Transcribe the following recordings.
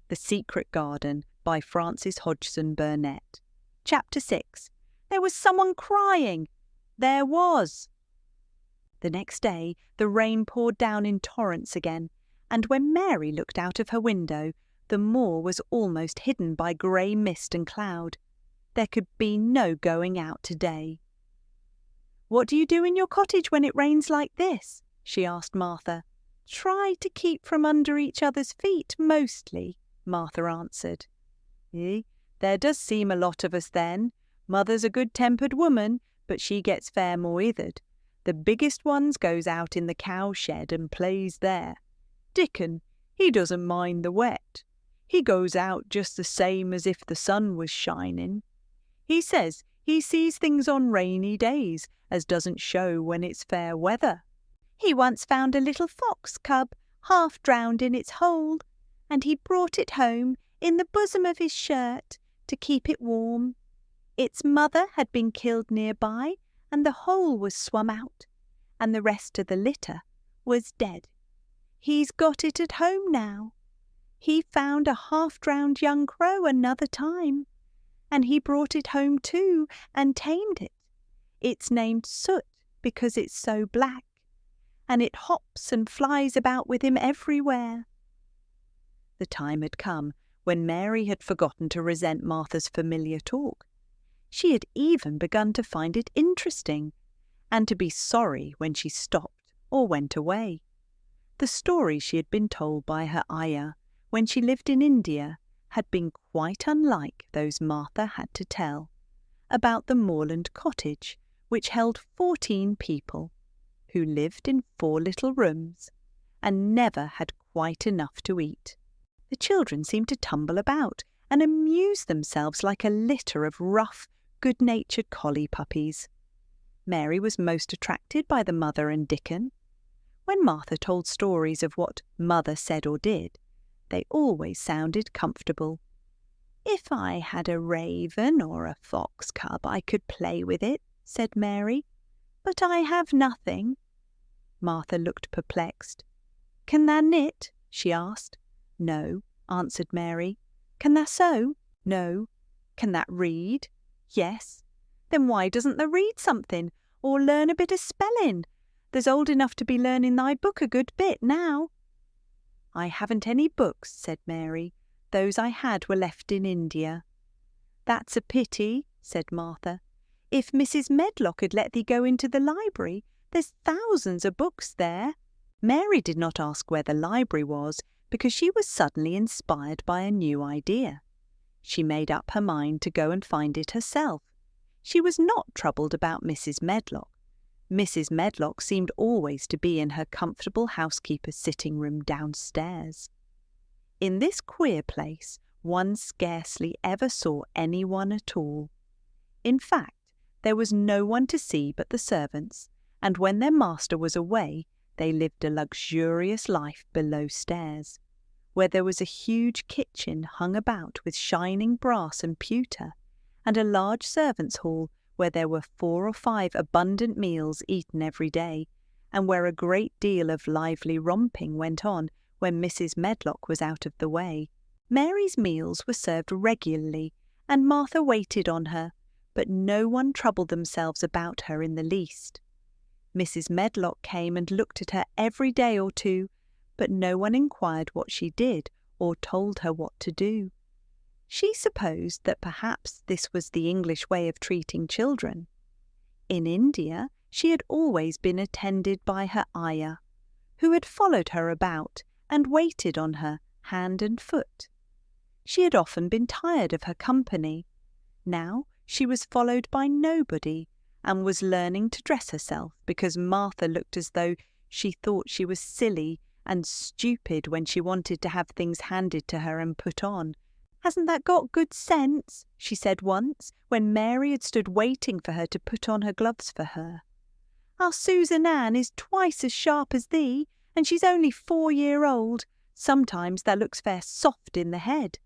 The Secret Garden by Frances Hodgson Burnett. Chapter 6. There was someone crying. There was. The next day the rain poured down in torrents again, and when Mary looked out of her window, the moor was almost hidden by grey mist and cloud. There could be no going out today. "What do you do in your cottage when it rains like this?" she asked Martha. "Try to keep from under each other's feet, mostly," Martha answered. There does seem a lot of us then. Mother's a good-tempered woman, but she gets fair moithered. The biggest ones goes out in the cow-shed and plays there. Dickon, he doesn't mind the wet. He goes out just the same as if the sun was shining. He says he sees things on rainy days as doesn't show when it's fair weather. He once found a little fox cub half drowned in its hole, and he brought it home in the bosom of his shirt to keep it warm. Its mother had been killed nearby, and the hole was swum out, and the rest of the litter was dead. He's got it at home now. He found a half-drowned young crow another time, and he brought it home too and tamed it. It's named Soot because it's so black, and it hops and flies about with him everywhere." The time had come when Mary had forgotten to resent Martha's familiar talk. She had even begun to find it interesting, and to be sorry when she stopped or went away. The story she had been told by her ayah when she lived in India had been quite unlike those Martha had to tell, about the moorland cottage which held 14 people, who lived in 4 little rooms, and never had quite enough to eat. The children seemed to tumble about and amuse themselves like a litter of rough, good-natured collie puppies. Mary was most attracted by the mother and Dickon. When Martha told stories of what mother said or did, they always sounded comfortable. "If I had a raven or a fox cub, I could play with it," said Mary. "But I have nothing." Martha looked perplexed. "Can thou knit?" she asked. "No," answered Mary. "Can thou sew?" "No." "Can thou read?" "Yes." "Then why doesn't thou read something, or learn a bit of spelling? Thou's old enough to be learning thy book a good bit now." "I haven't any books," said Mary. "Those I had were left in India." "That's a pity," said Martha. "If Mrs. Medlock had let thee go into the library, there's thousands of books there." Mary did not ask where the library was, because she was suddenly inspired by a new idea. She made up her mind to go and find it herself. She was not troubled about Mrs. Medlock. Mrs. Medlock seemed always to be in her comfortable housekeeper's sitting-room downstairs. In this queer place one scarcely ever saw anyone at all. In fact, there was no one to see but the servants, and when their master was away, they lived a luxurious life below stairs, where there was a huge kitchen hung about with shining brass and pewter, and a large servants' hall where there were 4 or 5 abundant meals eaten every day, and where a great deal of lively romping went on when Mrs. Medlock was out of the way. Mary's meals were served regularly, and Martha waited on her, but no one troubled themselves about her in the least. Mrs. Medlock came and looked at her every day or two, but no one inquired what she did or told her what to do. She supposed that perhaps this was the English way of treating children. In India she had always been attended by her ayah, who had followed her about and waited on her hand and foot. She had often been tired of her company. Now she was followed by nobody, and was learning to dress herself because Martha looked as though she thought she was silly and stupid when she wanted to have things handed to her and put on. "Hasn't that got good sense?" she said once, when Mary had stood waiting for her to put on her gloves for her. "Our Susan Ann is twice as sharp as thee, and she's only 4-year-old. Sometimes thou looks fair soft in the head."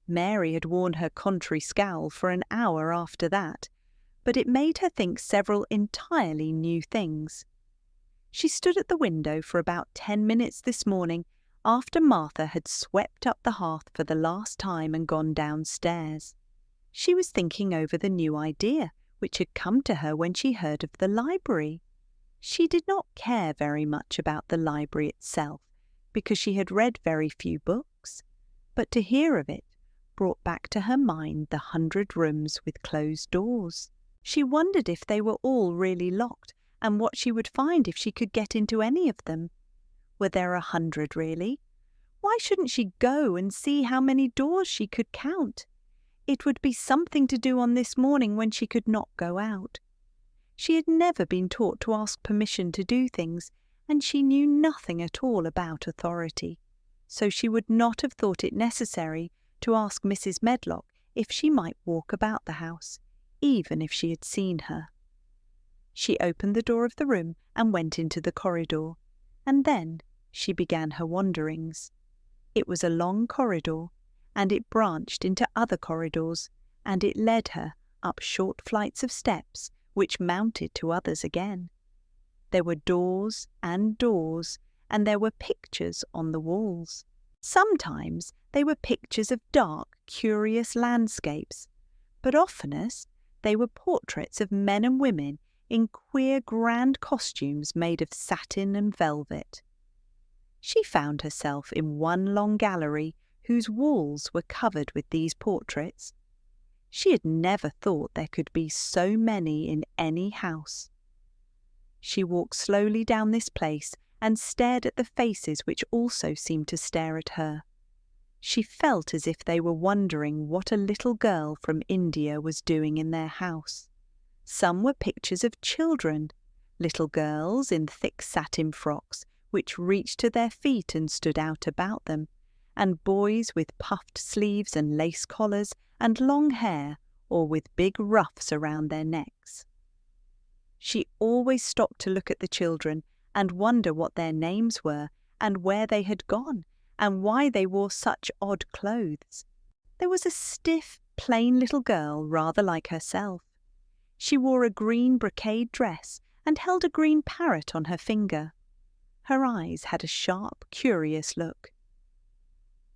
Mary had worn her contrary scowl for an hour after that, but it made her think several entirely new things. She stood at the window for about 10 minutes this morning, after Martha had swept up the hearth for the last time and gone downstairs. She was thinking over the new idea which had come to her when she heard of the library. She did not care very much about the library itself, because she had read very few books, but to hear of it brought back to her mind the 100 rooms with closed doors. She wondered if they were all really locked, and what she would find if she could get into any of them. Were there 100 really? Why shouldn't she go and see how many doors she could count? It would be something to do on this morning when she could not go out. She had never been taught to ask permission to do things, and she knew nothing at all about authority, so she would not have thought it necessary to ask Mrs. Medlock if she might walk about the house, even if she had seen her. She opened the door of the room and went into the corridor, and then she began her wanderings. It was a long corridor, and it branched into other corridors, and it led her up short flights of steps which mounted to others again. There were doors, and there were pictures on the walls. Sometimes they were pictures of dark, curious landscapes, but oftenest they were portraits of men and women in queer, grand costumes made of satin and velvet. She found herself in one long gallery whose walls were covered with these portraits. She had never thought there could be so many in any house. She walked slowly down this place and stared at the faces which also seemed to stare at her. She felt as if they were wondering what a little girl from India was doing in their house. Some were pictures of children, little girls in thick satin frocks which reached to their feet and stood out about them, and boys with puffed sleeves and lace collars and long hair, or with big ruffs around their necks. She always stopped to look at the children and wonder what their names were, and where they had gone, and why they wore such odd clothes. There was a stiff, plain little girl rather like herself. She wore a green brocade dress and held a green parrot on her finger. Her eyes had a sharp, curious look.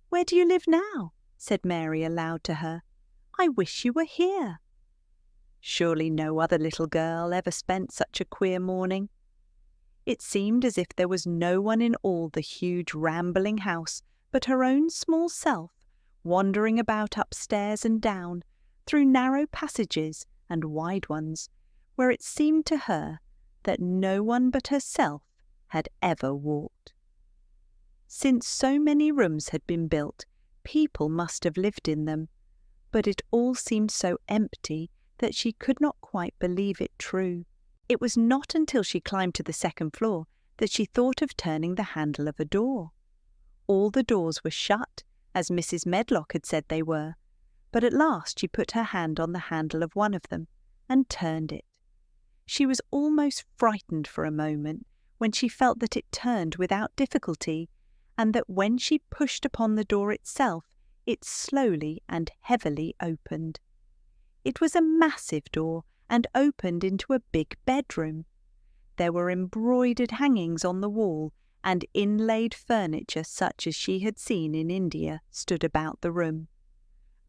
"Where do you live now?" said Mary aloud to her. "I wish you were here." Surely no other little girl ever spent such a queer morning. It seemed as if there was no one in all the huge rambling house but her own small self, wandering about upstairs and down, through narrow passages and wide ones, where it seemed to her that no one but herself had ever walked. Since so many rooms had been built, people must have lived in them, but it all seemed so empty that she could not quite believe it true. It was not until she climbed to the second floor that she thought of turning the handle of a door. All the doors were shut, as Mrs. Medlock had said they were, but at last she put her hand on the handle of one of them and turned it. She was almost frightened for a moment when she felt that it turned without difficulty, and that when she pushed upon the door itself, it slowly and heavily opened. It was a massive door and opened into a big bedroom. There were embroidered hangings on the wall, and inlaid furniture such as she had seen in India stood about the room.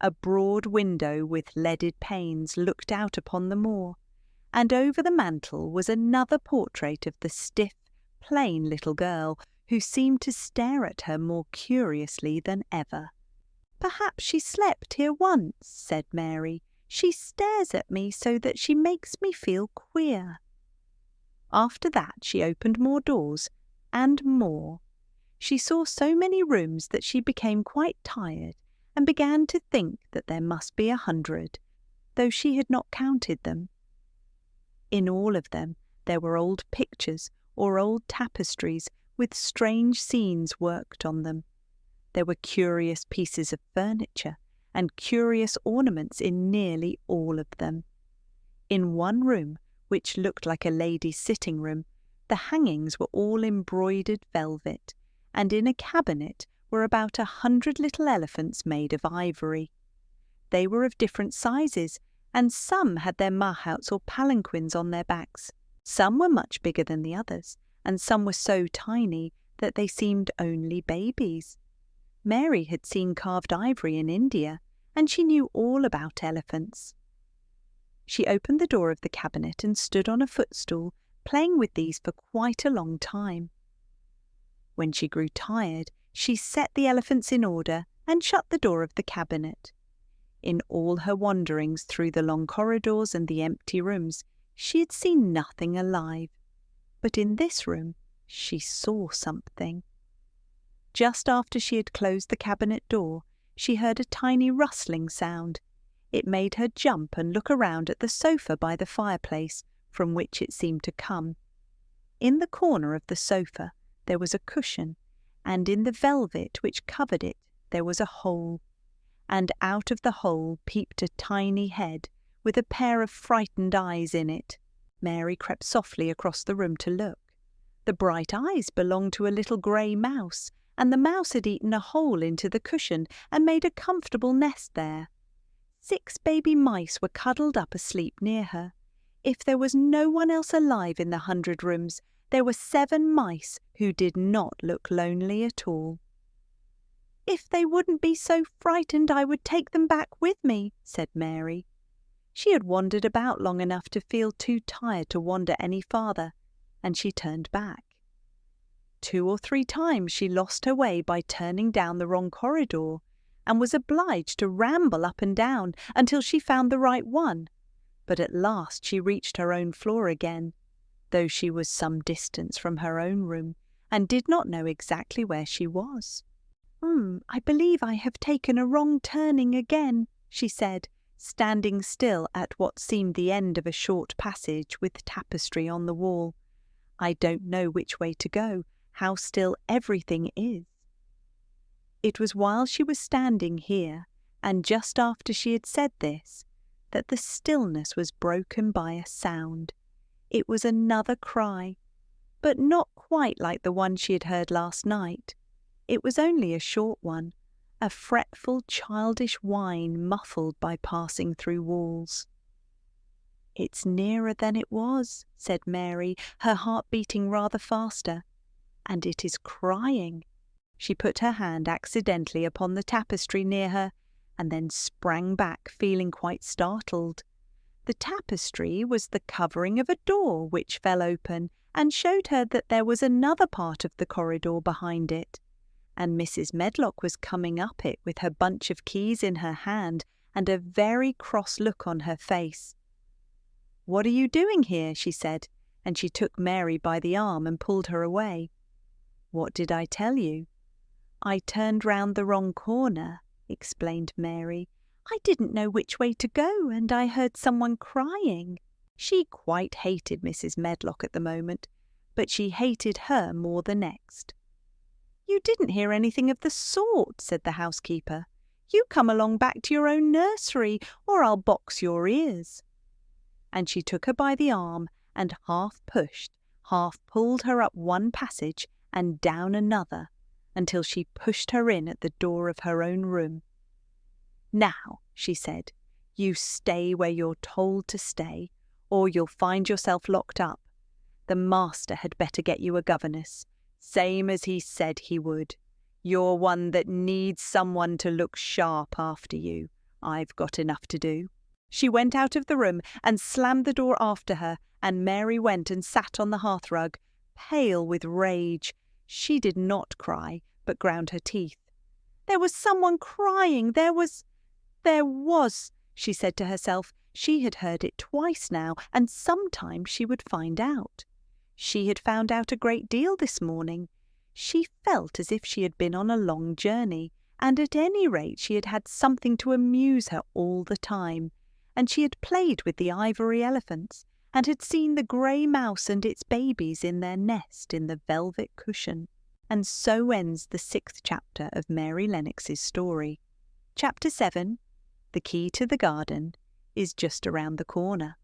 A broad window with leaded panes looked out upon the moor, and over the mantel was another portrait of the stiff, plain little girl who seemed to stare at her more curiously than ever. "Perhaps she slept here once," said Mary. "She stares at me so that she makes me feel queer." After that she opened more doors, and more. She saw so many rooms that she became quite tired, and began to think that there must be 100, though she had not counted them. In all of them there were old pictures or old tapestries with strange scenes worked on them. There were curious pieces of furniture and curious ornaments in nearly all of them. In one room, which looked like a lady's sitting room, the hangings were all embroidered velvet, and in a cabinet were about 100 little elephants made of ivory. They were of different sizes, and some had their mahouts or palanquins on their backs. Some were much bigger than the others, and some were so tiny that they seemed only babies. Mary had seen carved ivory in India, and she knew all about elephants. She opened the door of the cabinet and stood on a footstool, playing with these for quite a long time. When she grew tired, she set the elephants in order and shut the door of the cabinet. In all her wanderings through the long corridors and the empty rooms, she had seen nothing alive. But in this room, she saw something. Just after she had closed the cabinet door, she heard a tiny rustling sound. It made her jump and look around at the sofa by the fireplace, from which it seemed to come. In the corner of the sofa there was a cushion, and in the velvet which covered it there was a hole, and out of the hole peeped a tiny head with a pair of frightened eyes in it. Mary crept softly across the room to look. The bright eyes belonged to a little grey mouse, and the mouse had eaten a hole into the cushion and made a comfortable nest there. 6 baby mice were cuddled up asleep near her. If there was no one else alive in the 100 rooms, there were 7 mice who did not look lonely at all. "If they wouldn't be so frightened, I would take them back with me," said Mary. She had wandered about long enough to feel too tired to wander any farther, and she turned back. 2 or 3 times she lost her way by turning down the wrong corridor, and was obliged to ramble up and down until she found the right one. But at last she reached her own floor again, though she was some distance from her own room, and did not know exactly where she was. I believe I have taken a wrong turning again," she said, standing still at what seemed the end of a short passage with tapestry on the wall. "I don't know which way to go, how still everything is." It was while she was standing here, and just after she had said this, that the stillness was broken by a sound. It was another cry, but not quite like the one she had heard last night. It was only a short one, a fretful, childish whine muffled by passing through walls. "It's nearer than it was," said Mary, her heart beating rather faster. "And it is crying." She put her hand accidentally upon the tapestry near her, and then sprang back, feeling quite startled. The tapestry was the covering of a door which fell open, and showed her that there was another part of the corridor behind it, and Mrs. Medlock was coming up it with her bunch of keys in her hand and a very cross look on her face. "What are you doing here?" she said, and she took Mary by the arm and pulled her away. "What did I tell you?" "I turned round the wrong corner," explained Mary. "I didn't know which way to go, and I heard someone crying." She quite hated Mrs. Medlock at the moment, but she hated her more the next. "You didn't hear anything of the sort," said the housekeeper. "You come along back to your own nursery, or I'll box your ears." And she took her by the arm and half pushed, half pulled her up one passage and down another, until she pushed her in at the door of her own room. "Now," she said, "you stay where you're told to stay, or you'll find yourself locked up. The master had better get you a governess, same as he said he would. You're one that needs someone to look sharp after you. I've got enough to do." She went out of the room and slammed the door after her, and Mary went and sat on the hearthrug, pale with rage. She did not cry, but ground her teeth. "There was someone crying. There was, she said to herself. She had heard it twice now, and sometime she would find out. She had found out a great deal this morning. She felt as if she had been on a long journey, and at any rate she had had something to amuse her all the time, and she had played with the ivory elephants, and had seen the grey mouse and its babies in their nest in the velvet cushion. And so ends the 6th chapter of Mary Lennox's story. Chapter 7, The Key to the Garden, is just around the corner.